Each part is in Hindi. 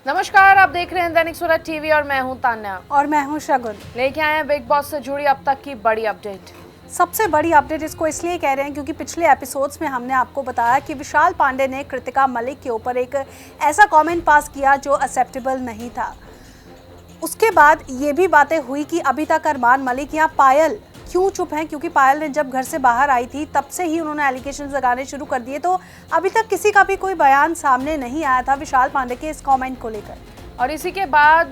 नमस्कार, आप देख रहे हैं दैनिक सवेरा टीवी और मैं हूं तान्या और मैं हूं शगुन। लेके आए हैं बिग बॉस से जुड़ी अब तक की बड़ी अपडेट। सबसे बड़ी अपडेट इसको इसलिए कह रहे हैं क्योंकि पिछले एपिसोड्स में हमने आपको बताया कि विशाल पांडे ने कृतिका मलिक के ऊपर एक ऐसा कमेंट पास किया जो एक्सेप्टेबल नहीं था। उसके बाद ये भी बातें हुई कि अभी तक अरमान मलिक या पायल क्यों चुप हैं, क्योंकि पायल ने जब घर से बाहर आई थी तब से ही उन्होंने एलिगेशंस लगाने शुरू कर दिए। तो अभी तक किसी का भी कोई बयान सामने नहीं आया था विशाल पांडे के इस कमेंट को लेकर। और इसी के बाद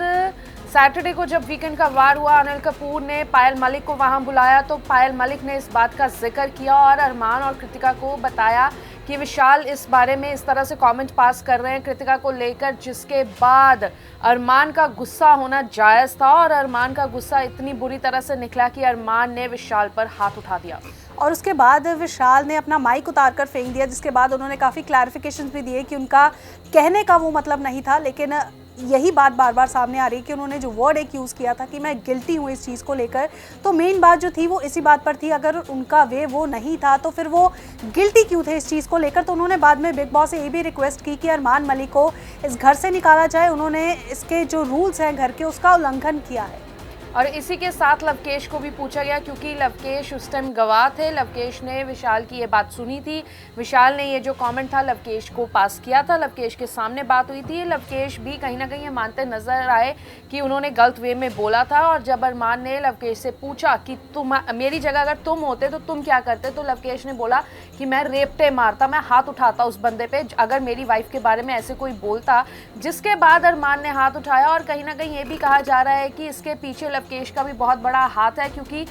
सैटरडे को जब वीकेंड का वार हुआ, अनिल कपूर ने पायल मलिक को वहां बुलाया तो पायल मलिक ने इस बात का जिक्र किया और अरमान और कृतिका को बताया कि विशाल इस बारे में इस तरह से कमेंट पास कर रहे हैं कृतिका को लेकर, जिसके बाद अरमान का गुस्सा होना जायज़ था और अरमान का गुस्सा इतनी बुरी तरह से निकला कि अरमान ने विशाल पर हाथ उठा दिया और उसके बाद विशाल ने अपना माइक उतार कर फेंक दिया, जिसके बाद उन्होंने काफ़ी क्लैरिफिकेशंस भी दिए कि उनका कहने का वो मतलब नहीं था। लेकिन यही बात बार बार सामने आ रही है कि उन्होंने जो वर्ड एक यूज़ किया था कि मैं गिल्टी हूँ इस चीज़ को लेकर, तो मेन बात जो थी वो इसी बात पर थी। अगर उनका वे वो नहीं था तो फिर वो गिल्टी क्यों थे इस चीज़ को लेकर। तो उन्होंने बाद में बिग बॉस से ये भी रिक्वेस्ट की कि अरमान मलिक को इस घर से निकाला जाए। उन्होंने इसके जो रूल्स हैं घर के उसका उल्लंघन किया है। और इसी के साथ लवकेश को भी पूछा गया क्योंकि लवकेश उस टाइम गवाह थे। लवकेश ने विशाल की ये बात सुनी थी। विशाल ने ये जो कमेंट था लवकेश को पास किया था, लवकेश के सामने बात हुई थी। लवकेश भी कहीं ना कहीं ये मानते नजर आए कि उन्होंने गलत वे में बोला था। और जब अरमान ने लवकेश से पूछा कि तुम मेरी जगह अगर तुम होते तो तुम क्या करते, तो लवकेश ने बोला कि मैं रेपटे मारता, मैं हाथ उठाता उस बंदे पे अगर मेरी वाइफ के बारे में ऐसे कोई बोलता। जिसके बाद अरमान ने हाथ उठाया और कहीं ना कहीं ये भी कहा जा रहा है कि इसके पीछे लवकेश का भी बहुत बड़ा हाथ है, क्योंकि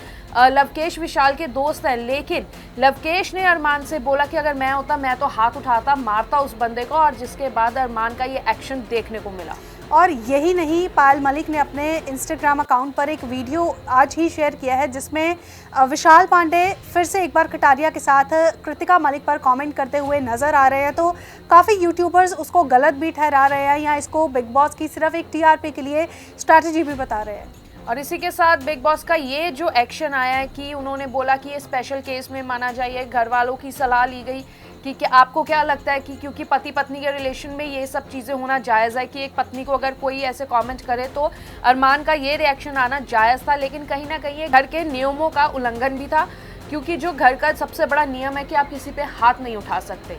लवकेश विशाल के दोस्त हैं। लेकिन लवकेश ने अरमान से बोला कि अगर मैं होता मैं तो हाथ उठाता, मारता उस बंदे को, और जिसके बाद अरमान का ये एक्शन देखने को मिला। और यही नहीं, पायल मलिक ने अपने इंस्टाग्राम अकाउंट पर एक वीडियो आज ही शेयर किया है जिसमें विशाल पांडे फिर से एक बार कटारिया के साथ कृतिका मलिक पर कमेंट करते हुए नज़र आ रहे हैं। तो काफ़ी यूट्यूबर्स उसको गलत भी ठहरा रहे हैं या इसको बिग बॉस की सिर्फ एक टीआरपी के लिए स्ट्रैटेजी भी बता रहे हैं। और इसी के साथ बिग बॉस का ये जो एक्शन आया है कि उन्होंने बोला कि ये स्पेशल केस में माना जाइए। घर वालों की सलाह ली गई कि क्या आपको क्या लगता है कि क्योंकि पति पत्नी के रिलेशन में ये सब चीज़ें होना जायज़ है कि एक पत्नी को अगर कोई ऐसे कमेंट करे तो अरमान का ये रिएक्शन आना जायज़ था। लेकिन कहीं ना कहीं ये घर के नियमों का उल्लंघन भी था, क्योंकि जो घर का सबसे बड़ा नियम है कि आप किसी पे हाथ नहीं उठा सकते।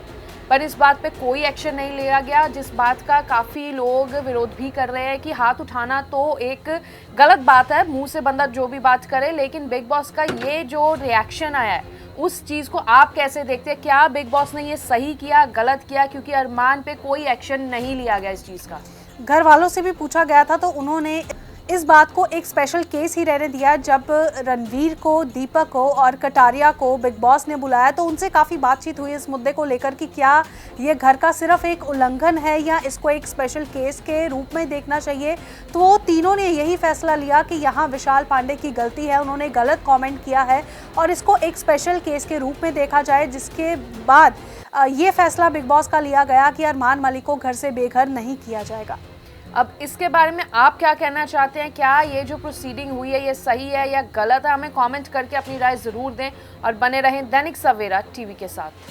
पर इस बात पे कोई एक्शन नहीं लिया गया, जिस बात का काफ़ी लोग विरोध भी कर रहे हैं कि हाथ उठाना तो एक गलत बात है, मुंह से बंदा जो भी बात करे। लेकिन बिग बॉस का ये जो रिएक्शन आया है उस चीज़ को आप कैसे देखते हैं? क्या बिग बॉस ने ये सही किया, गलत किया? क्योंकि अरमान पे कोई एक्शन नहीं लिया गया इस चीज़ का। घर वालों से भी पूछा गया था तो उन्होंने इस बात को एक स्पेशल केस ही रहने दिया। जब रणवीर को, दीपक को और कटारिया को बिग बॉस ने बुलाया तो उनसे काफ़ी बातचीत हुई इस मुद्दे को लेकर कि क्या ये घर का सिर्फ एक उल्लंघन है या इसको एक स्पेशल केस के रूप में देखना चाहिए। तो वो तीनों ने यही फैसला लिया कि यहाँ विशाल पांडे की गलती है, उन्होंने गलत कमेंट किया है और इसको एक स्पेशल केस के रूप में देखा जाए। जिसके बाद ये फैसला बिग बॉस का लिया गया कि अरमान मलिक को घर से बेघर नहीं किया जाएगा। अब इसके बारे में आप क्या कहना चाहते हैं? क्या ये जो प्रोसीडिंग हुई है ये सही है या गलत है? हमें कमेंट करके अपनी राय ज़रूर दें और बने रहें दैनिक सवेरा टीवी के साथ।